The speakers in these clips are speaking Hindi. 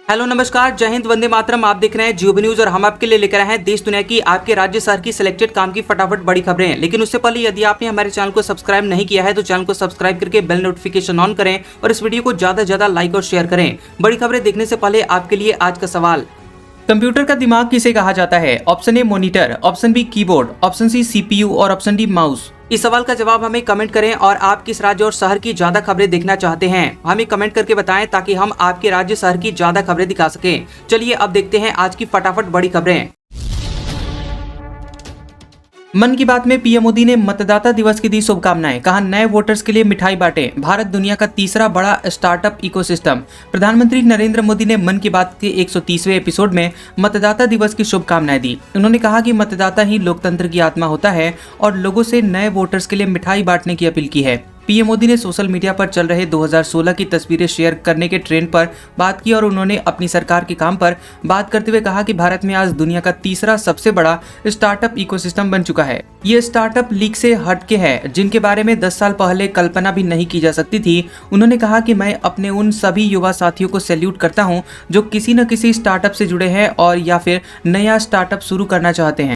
हेलो नमस्कार, जय हिंद, वंदे मातरम। आप देख रहे हैं जियो न्यूज और हम आपके लिए लेकर आए हैं देश दुनिया की, आपके राज्य शहर की सिलेक्टेड काम की फटाफट बड़ी खबरें। लेकिन उससे पहले यदि आपने हमारे चैनल को सब्सक्राइब नहीं किया है तो चैनल को सब्सक्राइब करके बेल नोटिफिकेशन ऑन करें और इस वीडियो को ज्यादा से ज्यादा लाइक और शेयर करें। बड़ी खबरें देखने से पहले आपके लिए आज का सवाल, कंप्यूटर का दिमाग किसे कहा जाता है? Option A monitor, option B keyboard, option C CPU और ऑप्शन डी माउस। इस सवाल का जवाब हमें कमेंट करें और आप किस राज्य और शहर की ज्यादा खबरें देखना चाहते हैं हमें कमेंट करके बताएं ताकि हम आपके राज्य शहर की ज्यादा खबरें दिखा सकें। चलिए अब देखते हैं आज की फटाफट बड़ी खबरें। मन की बात में पीएम मोदी ने मतदाता दिवस की दी शुभकामनाएं, कहा नए वोटर्स के लिए मिठाई बांटे, भारत दुनिया का तीसरा बड़ा स्टार्टअप इकोसिस्टम। प्रधानमंत्री नरेंद्र मोदी ने मन की बात के 130वें एपिसोड में मतदाता दिवस की शुभकामनाएं दी। उन्होंने कहा कि मतदाता ही लोकतंत्र की आत्मा होता है और लोगों से नए वोटर्स के लिए मिठाई बांटने की अपील की है। पीएम मोदी ने सोशल मीडिया पर चल रहे 2016 की तस्वीरें शेयर करने के ट्रेंड पर बात की और उन्होंने अपनी सरकार के काम पर बात करते हुए कहा कि भारत में आज दुनिया का तीसरा सबसे बड़ा स्टार्टअप इकोसिस्टम बन चुका है। ये स्टार्टअप लीग से हटके है जिनके बारे में 10 साल पहले कल्पना भी नहीं की जा सकती थी। उन्होंने कहा कि मैं अपने उन सभी युवा साथियों को सैल्यूट करता हूँ जो किसी न किसी स्टार्टअप से जुड़े हैं और या फिर नया स्टार्टअप शुरू करना चाहते हैं।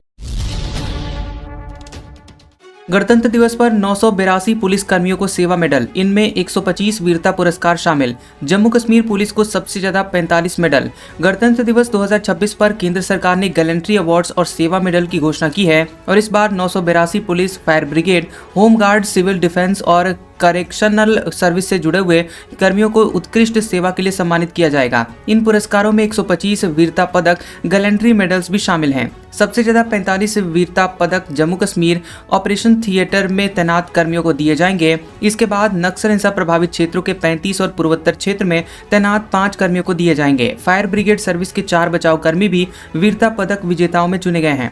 गणतंत्र दिवस पर 982 पुलिस कर्मियों को सेवा मेडल, इनमें 125 वीरता पुरस्कार शामिल। जम्मू कश्मीर पुलिस को सबसे ज्यादा 45 मेडल। गणतंत्र दिवस 2026 पर केंद्र सरकार ने गैलेंट्री अवार्ड्स और सेवा मेडल की घोषणा की है और इस बार 982 police, fire brigade, home guard, civil defence और करेक्शनल सर्विस से जुड़े हुए कर्मियों को उत्कृष्ट सेवा के लिए सम्मानित किया जाएगा। इन पुरस्कारों में 125 वीरता पदक, गैलेंट्री मेडल्स भी शामिल हैं। सबसे ज्यादा 45 वीरता पदक जम्मू कश्मीर ऑपरेशन थिएटर में तैनात कर्मियों को दिए जाएंगे। इसके बाद नक्सल हिंसा प्रभावित क्षेत्रों के 35 और पूर्वोत्तर क्षेत्र में तैनात 5 कर्मियों को दिए जाएंगे। फायर ब्रिगेड सर्विस के 4 बचाव कर्मी भी वीरता पदक विजेताओं में चुने गए हैं।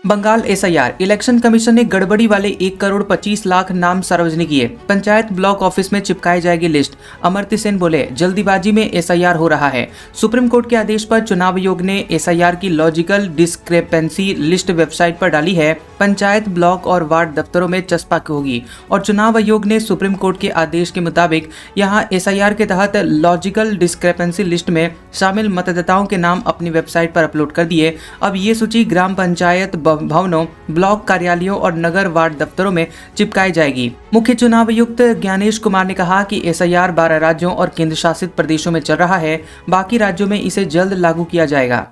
बंगाल एसआईआर, इलेक्शन कमीशन ने गड़बड़ी वाले 1 करोड़ 25 लाख नाम सार्वजनिक किए, पंचायत ब्लॉक ऑफिस में चिपकाई जाएगी लिस्ट। अमर्त्य सेन बोले, जल्दीबाजी में एसआईआर हो रहा है। सुप्रीम कोर्ट के आदेश पर चुनाव आयोग ने एसआईआर की लॉजिकल डिस्क्रेपेंसी लिस्ट वेबसाइट पर डाली है। पंचायत ब्लॉक और वार्ड दफ्तरों में चस्पा होगी और चुनाव आयोग ने सुप्रीम कोर्ट के आदेश के मुताबिक यहां एसआईआर के तहत लॉजिकल डिस्क्रेपेंसी लिस्ट में शामिल मतदाताओं के नाम अपनी वेबसाइट पर अपलोड कर दिए। अब ये सूची ग्राम पंचायत भवनों, ब्लॉक कार्यालयों और नगर वार्ड दफ्तरों में चिपकाई जाएगी। मुख्य चुनाव आयुक्त ज्ञानेश कुमार ने कहा कि एसआईआर 12 राज्यों और केंद्र शासित प्रदेशों में चल रहा है, बाकी राज्यों में इसे जल्द लागू किया जाएगा।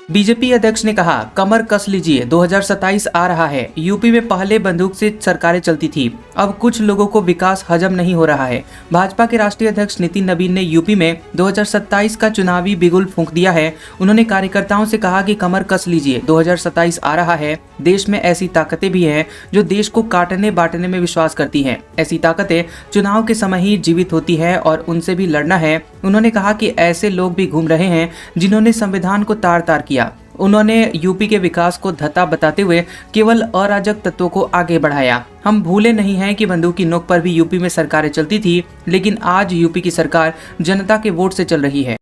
बीजेपी अध्यक्ष ने कहा, कमर कस लीजिए, 2027 आ रहा है। यूपी में पहले बंदूक से सरकारें चलती थी, अब कुछ लोगों को विकास हजम नहीं हो रहा है। भाजपा के राष्ट्रीय अध्यक्ष नितिन नवीन ने यूपी में 2027 का चुनावी बिगुल फूंक दिया है। उन्होंने कार्यकर्ताओं से कहा कि कमर कस लीजिए, 2027 आ रहा है। देश में ऐसी ताकतें भी हैं जो देश को काटने बांटने में विश्वास करती हैं। ऐसी ताकतें चुनाव के समय ही जीवित होती है और उनसे भी लड़ना है। उन्होंने कहा कि ऐसे लोग भी घूम रहे हैं जिन्होंने संविधान को तार तार किया। उन्होंने यूपी के विकास को धत्ता बताते हुए केवल अराजक तत्वों को आगे बढ़ाया। हम भूले नहीं हैं कि बंदूक की नोक पर भी यूपी में सरकारें चलती थी, लेकिन आज यूपी की सरकार जनता के वोट से चल रही है।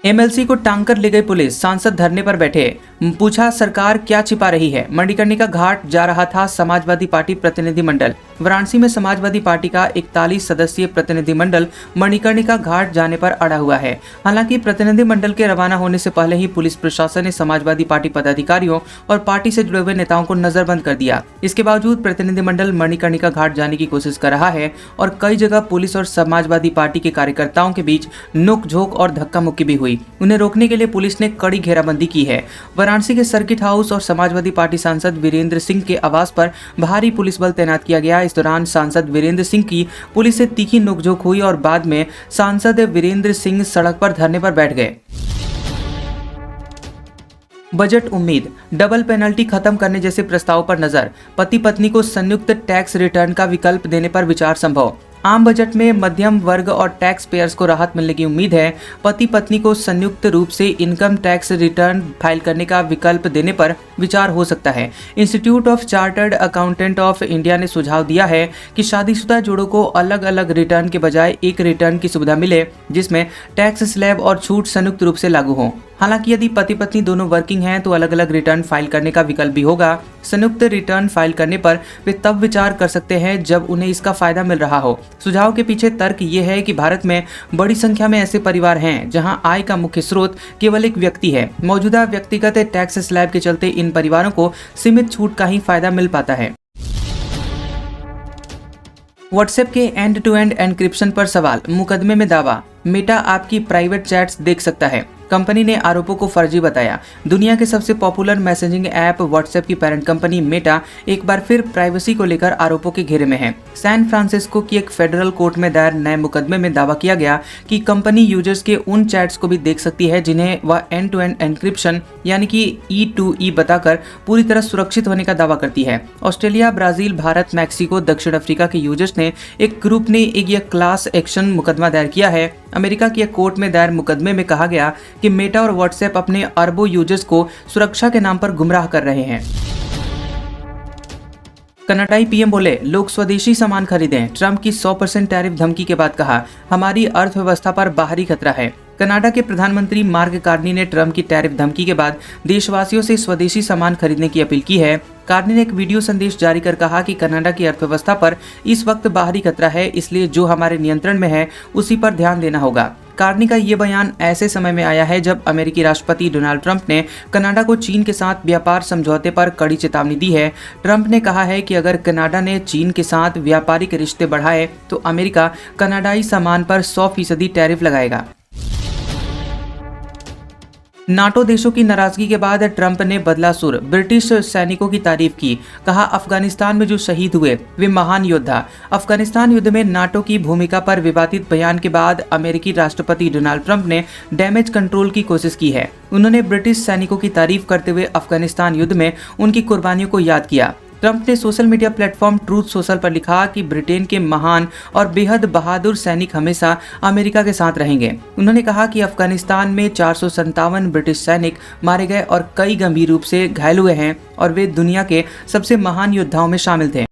एमएलसी को टांग कर ले गई पुलिस, सांसद धरने पर बैठे, पूछा सरकार क्या छिपा रही है। मणिकर्णिका घाट जा रहा था समाजवादी पार्टी प्रतिनिधिमंडल। वाराणसी में समाजवादी पार्टी का 41 सदस्यीय प्रतिनिधिमंडल मणिकर्णिका घाट जाने पर अड़ा हुआ है। हालांकि प्रतिनिधिमंडल के रवाना होने से पहले ही पुलिस प्रशासन ने समाजवादी पार्टी पदाधिकारियों और पार्टी से जुड़े हुए नेताओं को नजरबंद कर दिया। इसके बावजूद प्रतिनिधिमंडल मणिकर्णिका घाट जाने की कोशिश कर रहा है और कई जगह पुलिस और समाजवादी पार्टी के कार्यकर्ताओं के बीच नोकझोंक और धक्का मुक्की भी हुई। उन्हें रोकने के लिए पुलिस ने कड़ी घेराबंदी की है। वाराणसी के सर्किट हाउस और समाजवादी पार्टी सांसद वीरेंद्र सिंह के आवास पर भारी पुलिस बल तैनात किया गया। इस दौरान सांसद वीरेंद्र सिंह की पुलिस से तीखी नोकझोंक हुई और बाद में सांसद वीरेंद्र सिंह सड़क पर धरने पर बैठ गए। बजट उम्मीद, डबल पेनल्टी खत्म करने जैसे प्रस्ताव पर नजर, पति पत्नी को संयुक्त टैक्स रिटर्न का विकल्प देने पर विचार संभव। आम बजट में मध्यम वर्ग और टैक्स पेयर्स को राहत मिलने की उम्मीद है। पति पत्नी को संयुक्त रूप से इनकम टैक्स रिटर्न फाइल करने का विकल्प देने पर विचार हो सकता है। Institute of chartered accountant of India ने सुझाव दिया है कि शादीशुदा जोड़ों को अलग अलग रिटर्न के बजाय एक रिटर्न की सुविधा मिले जिसमें टैक्स स्लैब और छूट संयुक्त रूप से लागू हो। हालांकि यदि पति पत्नी दोनों वर्किंग हैं तो अलग अलग रिटर्न फाइल करने का विकल्प भी होगा। संयुक्त रिटर्न फाइल करने पर वे तब विचार कर सकते हैं जब उन्हें इसका फायदा मिल रहा हो। सुझाव के पीछे तर्क ये है कि भारत में बड़ी संख्या में ऐसे परिवार हैं जहां आय का मुख्य स्रोत केवल एक व्यक्ति है। मौजूदा व्यक्तिगत टैक्स स्लैब के चलते इन परिवारों को सीमित छूट का ही फायदा मिल पाता है। व्हाट्सएप के एंड टू एंड एन्क्रिप्शन पर सवाल, मुकदमे में दावा, मेटा आपकी प्राइवेट चैट्स देख सकता है। कंपनी ने आरोपों को फर्जी बताया। दुनिया के सबसे पॉपुलर मैसेजिंग ऐप व्हाट्सएप की पेरेंट कंपनी मेटा एक बार फिर प्राइवेसी को लेकर आरोपों के घेरे में है। सैन फ्रांसिस्को की एक फेडरल कोर्ट में दायर नए मुकदमे में दावा किया गया कि कंपनी यूजर्स के उन चैट्स को भी देख सकती है जिन्हें वह एंड टू एंड एन्क्रिप्शन यानी कि E2E बताकर पूरी तरह सुरक्षित होने का दावा करती है। ऑस्ट्रेलिया, ब्राजील, भारत, मैक्सिको, दक्षिण अफ्रीका के यूजर्स ने एक ग्रुप ने एक क्लास एक्शन मुकदमा दायर किया है। अमेरिका की एक कोर्ट में दायर मुकदमे में कहा गया कि मेटा और व्हाट्सएप अपने अरबों यूजर्स को सुरक्षा के नाम पर गुमराह कर रहे हैं। कनाडाई पीएम बोले, लोग स्वदेशी सामान खरीदें। ट्रंप की 100% टैरिफ धमकी के बाद कहा, हमारी अर्थव्यवस्था पर बाहरी खतरा है। कनाडा के प्रधानमंत्री मार्क कार्नी ने ट्रंप की टैरिफ धमकी के बाद देशवासियों से स्वदेशी सामान खरीदने की अपील की है। कार्नी ने एक वीडियो संदेश जारी कर कहा कि कनाडा की अर्थव्यवस्था पर इस वक्त बाहरी खतरा है, इसलिए जो हमारे नियंत्रण में है उसी पर ध्यान देना होगा। कार्नी का ये बयान ऐसे समय में आया है जब अमेरिकी राष्ट्रपति डोनाल्ड ट्रंप ने कनाडा को चीन के साथ व्यापार समझौते पर कड़ी चेतावनी दी है। ट्रंप ने कहा है कि अगर कनाडा ने चीन के साथ व्यापारिक रिश्ते बढ़ाए तो अमेरिका कनाडाई सामान पर 100% टैरिफ लगाएगा। नाटो देशों की नाराजगी के बाद ट्रंप ने बदला सुर, ब्रिटिश सैनिकों की तारीफ की। कहा, अफगानिस्तान में जो शहीद हुए वे महान योद्धा। अफगानिस्तान युद्ध में नाटो की भूमिका पर विवादित बयान के बाद अमेरिकी राष्ट्रपति डोनाल्ड ट्रंप ने डैमेज कंट्रोल की कोशिश की है। उन्होंने ब्रिटिश सैनिकों की तारीफ करते हुए अफगानिस्तान युद्ध में उनकी कुर्बानियों को याद किया। ट्रंप ने social media platform truth social पर लिखा कि ब्रिटेन के महान और बेहद बहादुर सैनिक हमेशा अमेरिका के साथ रहेंगे। उन्होंने कहा कि अफगानिस्तान में 457 ब्रिटिश सैनिक मारे गए और कई गंभीर रूप से घायल हुए हैं और वे दुनिया के सबसे महान योद्धाओं में शामिल थे।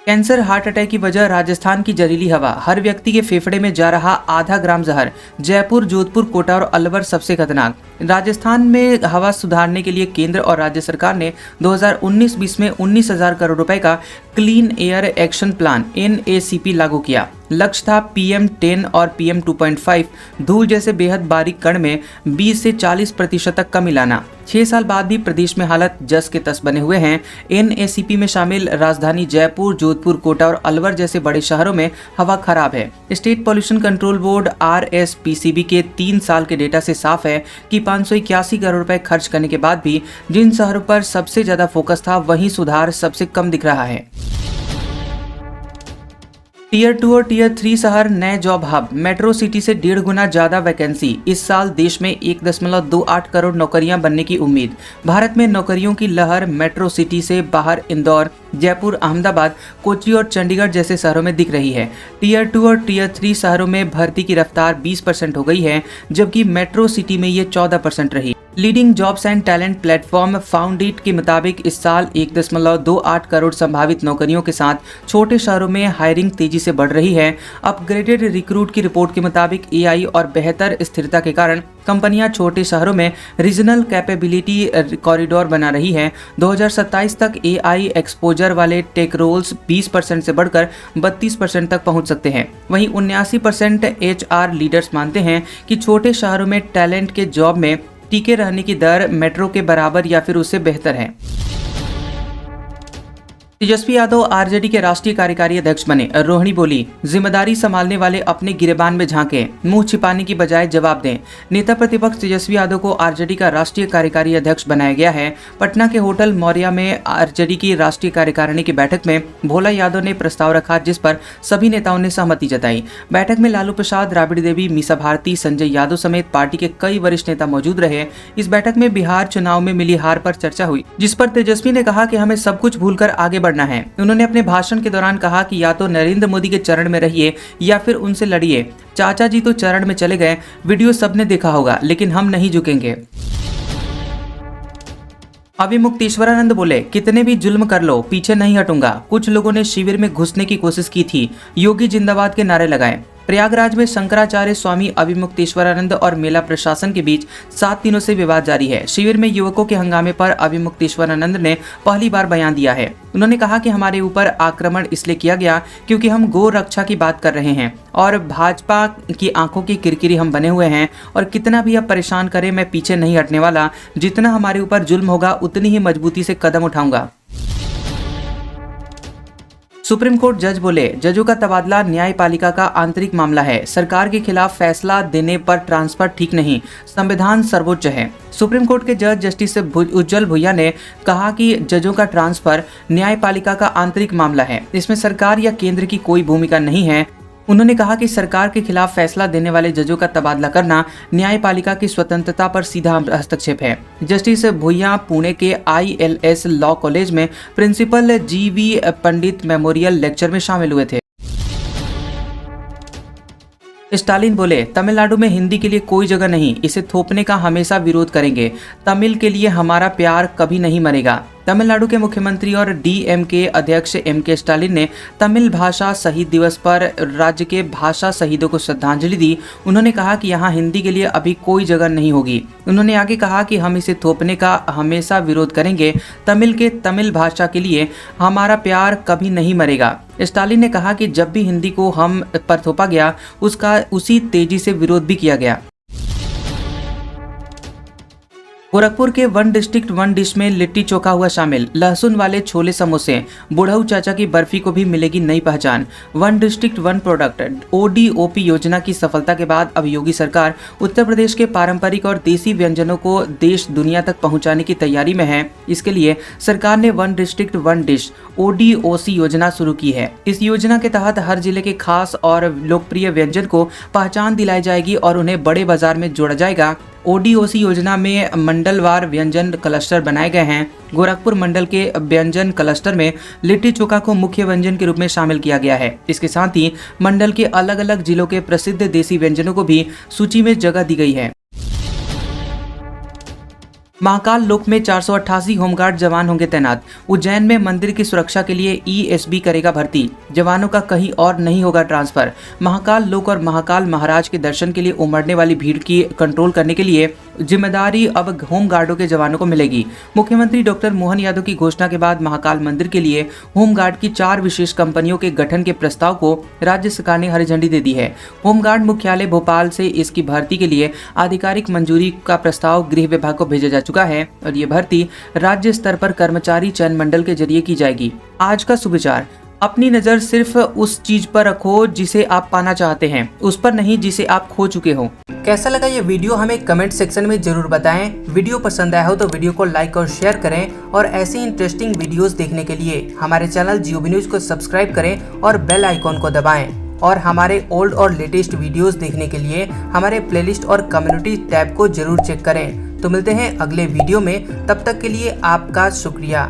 कैंसर, हार्ट अटैक की वजह राजस्थान की जहरीली हवा। हर व्यक्ति के फेफड़े में जा रहा आधा ग्राम जहर। जयपुर, जोधपुर, कोटा और अलवर सबसे खतरनाक। राजस्थान में हवा सुधारने के लिए केंद्र और राज्य सरकार ने 2019-20 में 19,000 करोड़ रुपए का clean air action plan NACP लागू किया। लक्ष्य था PM10 और PM 2.5 धूल जैसे बेहद बारीक कण में 20 से 40% तक कमी लाना। 6 साल बाद भी प्रदेश में हालत जस के तस बने हुए हैं। NACP में शामिल राजधानी जयपुर, जोधपुर, कोटा और अलवर जैसे बड़े शहरों में हवा खराब है। State pollution control board RSPCB के 3 साल के डेटा से साफ है कि 581 करोड़ रुपए खर्च करने के बाद भी जिन शहरों पर सबसे ज्यादा फोकस था वहीं सुधार सबसे कम दिख रहा है। टियर 2 और टियर 3 शहर नए जॉब हब। मेट्रो सिटी से 1.5 गुना ज्यादा वैकेंसी। इस साल देश में 1.28 करोड़ नौकरियां बनने की उम्मीद। भारत में नौकरियों की लहर मेट्रो सिटी से बाहर इंदौर, जयपुर, अहमदाबाद, कोच्चि और चंडीगढ़ जैसे शहरों में दिख रही है। टियर 2 और टियर 3 शहरों में भर्ती की रफ्तार 20% हो गई है, जबकि मेट्रो सिटी में ये 14% रही। Leading jobs and talent platform Foundit के मुताबिक इस साल 1.28 करोड़ संभावित नौकरियों के साथ छोटे शहरों में हायरिंग तेजी से बढ़ रही है। अपग्रेडेड रिक्रूट की रिपोर्ट के मुताबिक AI और बेहतर स्थिरता के कारण कंपनियां छोटे शहरों में रीजनल कैपेबिलिटी कॉरिडोर बना रही है। 2027 तक AI एक्सपोजर वाले टेक रोल्स 20% से बढ़कर 32% तक पहुंच सकते हैं। वहीं 79% HR लीडर्स मानते हैं कि छोटे शहरों में टैलेंट के जॉब में टिके रहने की दर मेट्रो के बराबर या फिर उससे बेहतर है। तेजस्वी यादव आरजेडी के राष्ट्रीय कार्यकारी अध्यक्ष बने। रोहिणी बोली, जिम्मेदारी संभालने वाले अपने गिरेबान में झांके, मुंह छिपाने की बजाय जवाब दें। नेता प्रतिपक्ष तेजस्वी यादव को आरजेडी का राष्ट्रीय कार्यकारी अध्यक्ष बनाया गया है। पटना के होटल मौर्या में आरजेडी की राष्ट्रीय कार्यकारिणी की बैठक में भोला यादव ने प्रस्ताव रखा, जिस पर सभी नेताओं ने सहमति जताई। बैठक में लालू प्रसाद, राबड़ी देवी, मीसा भारती, संजय यादव समेत पार्टी के कई वरिष्ठ नेता मौजूद रहे। इस बैठक में बिहार चुनाव में मिली हार पर चर्चा हुई, जिस पर तेजस्वी ने कहा कि हमें सब कुछ भूलकर आगे बढ़ना है। उन्होंने अपने भाषण के दौरान कहा कि या तो नरेंद्र मोदी के चरण में रहिए या फिर उनसे लड़िए। चाचा जी तो चरण में चले गए, वीडियो सबने देखा होगा, लेकिन हम नहीं झुकेंगे। अभिमुक्तेश्वरानंद बोले, कितने भी जुल्म कर लो, पीछे नहीं हटूंगा। कुछ लोगों ने शिविर में घुसने की कोशिश की थी, योगी जिंदाबाद के नारे लगाए। प्रयागराज में शंकराचार्य स्वामी अभिमुक्तेश्वरानंद और मेला प्रशासन के बीच 7 दिनों से विवाद जारी है। शिविर में युवकों के हंगामे पर अभिमुक्तेश्वरानंद ने पहली बार बयान दिया है। उन्होंने कहा कि हमारे ऊपर आक्रमण इसलिए किया गया क्योंकि हम गौ रक्षा की बात कर रहे हैं और भाजपा की आंखों की किरकिरी हम बने हुए हैं और कितना भी अब परेशान करे मैं पीछे नहीं हटने वाला। जितना हमारे ऊपर जुल्म होगा उतनी ही मजबूती से कदम उठाऊंगा। सुप्रीम कोर्ट जज बोले, जजों का तबादला न्यायपालिका का आंतरिक मामला है। सरकार के खिलाफ फैसला देने पर ट्रांसफर ठीक नहीं, संविधान सर्वोच्च है। सुप्रीम कोर्ट के जज जस्टिस उज्जवल भुइयां ने कहा कि जजों का ट्रांसफर न्यायपालिका का आंतरिक मामला है, इसमें सरकार या केंद्र की कोई भूमिका नहीं है। उन्होंने कहा कि सरकार के खिलाफ फैसला देने वाले जजों का तबादला करना न्यायपालिका की स्वतंत्रता पर सीधा हस्तक्षेप है। जस्टिस भुइयां पुणे के ILS लॉ कॉलेज में प्रिंसिपल GV पंडित मेमोरियल लेक्चर में शामिल हुए थे। स्टालिन बोले, तमिलनाडु में हिंदी के लिए कोई जगह नहीं, इसे थोपने का हमेशा विरोध करेंगे। तमिल के लिए हमारा प्यार कभी नहीं मरेगा। तमिलनाडु के मुख्यमंत्री और DMK अध्यक्ष MK स्टालिन ने तमिल भाषा शहीद दिवस पर राज्य के भाषा शहीदों को श्रद्धांजलि दी। उन्होंने कहा कि यहाँ हिंदी के लिए अभी कोई जगह नहीं होगी। उन्होंने आगे कहा कि हम इसे थोपने का हमेशा विरोध करेंगे। तमिल भाषा के लिए हमारा प्यार कभी नहीं मरेगा। स्टालिन ने कहा कि जब भी हिंदी को हम पर थोपा गया उसका उसी तेजी से विरोध भी किया गया। गोरखपुर के वन डिस्ट्रिक्ट वन डिश में लिट्टी चोखा हुआ शामिल। लहसुन वाले छोले समोसे, बुढ़ऊ चाचा की बर्फी को भी मिलेगी नई पहचान। One district one product ODOP योजना की सफलता के बाद अब योगी सरकार उत्तर प्रदेश के पारंपरिक और देसी व्यंजनों को देश दुनिया तक पहुंचाने की तैयारी में है। इसके लिए सरकार ने one district one dish ODOC योजना शुरू की है। इस योजना के तहत हर जिले के खास और लोकप्रिय व्यंजन को पहचान दिलाई जाएगी और उन्हें बड़े बाजार में जोड़ा जाएगा। ODOC योजना में मंडलवार व्यंजन क्लस्टर बनाए गए हैं। गोरखपुर मंडल के व्यंजन क्लस्टर में लिट्टी चोखा को मुख्य व्यंजन के रूप में शामिल किया गया है। इसके साथ ही मंडल के अलग अलग जिलों के प्रसिद्ध देसी व्यंजनों को भी सूची में जगह दी गई है। महाकाल लोक में 488 होमगार्ड जवान होंगे तैनात। उज्जैन में मंदिर की सुरक्षा के लिए ESB करेगा भर्ती। जवानों का कहीं और नहीं होगा ट्रांसफर। महाकाल लोक और महाकाल महाराज के दर्शन के लिए उमड़ने वाली भीड़ की कंट्रोल करने के लिए जिम्मेदारी अब होमगार्डों के जवानों को मिलेगी। मुख्यमंत्री डॉक्टर मोहन यादव की घोषणा के बाद महाकाल मंदिर के लिए होमगार्ड की 4 विशेष कंपनियों के गठन के प्रस्ताव को राज्य सरकार ने हरी झंडी दे दी है। होमगार्ड मुख्यालय भोपाल से इसकी भर्ती के लिए आधिकारिक मंजूरी का प्रस्ताव गृह विभाग को भेजा जा चुका है और ये भर्ती राज्य स्तर पर कर्मचारी चयन मंडल के जरिए की जाएगी। आज का सुविचार, अपनी नजर सिर्फ उस चीज पर रखो जिसे आप पाना चाहते हैं, उस पर नहीं जिसे आप खो चुके हो। कैसा लगा ये वीडियो हमें कमेंट सेक्शन में जरूर बताएं। वीडियो पसंद आया हो तो वीडियो को लाइक और शेयर करें और ऐसी इंटरेस्टिंग वीडियोस देखने के लिए हमारे चैनल GOB न्यूज को सब्सक्राइब करें और बेल आइकॉन को दबाएं। और हमारे ओल्ड और लेटेस्ट वीडियोस देखने के लिए हमारे प्लेलिस्ट और कम्युनिटी टैब को जरूर चेक करें। तो मिलते हैं अगले वीडियो में, तब तक के लिए आपका शुक्रिया।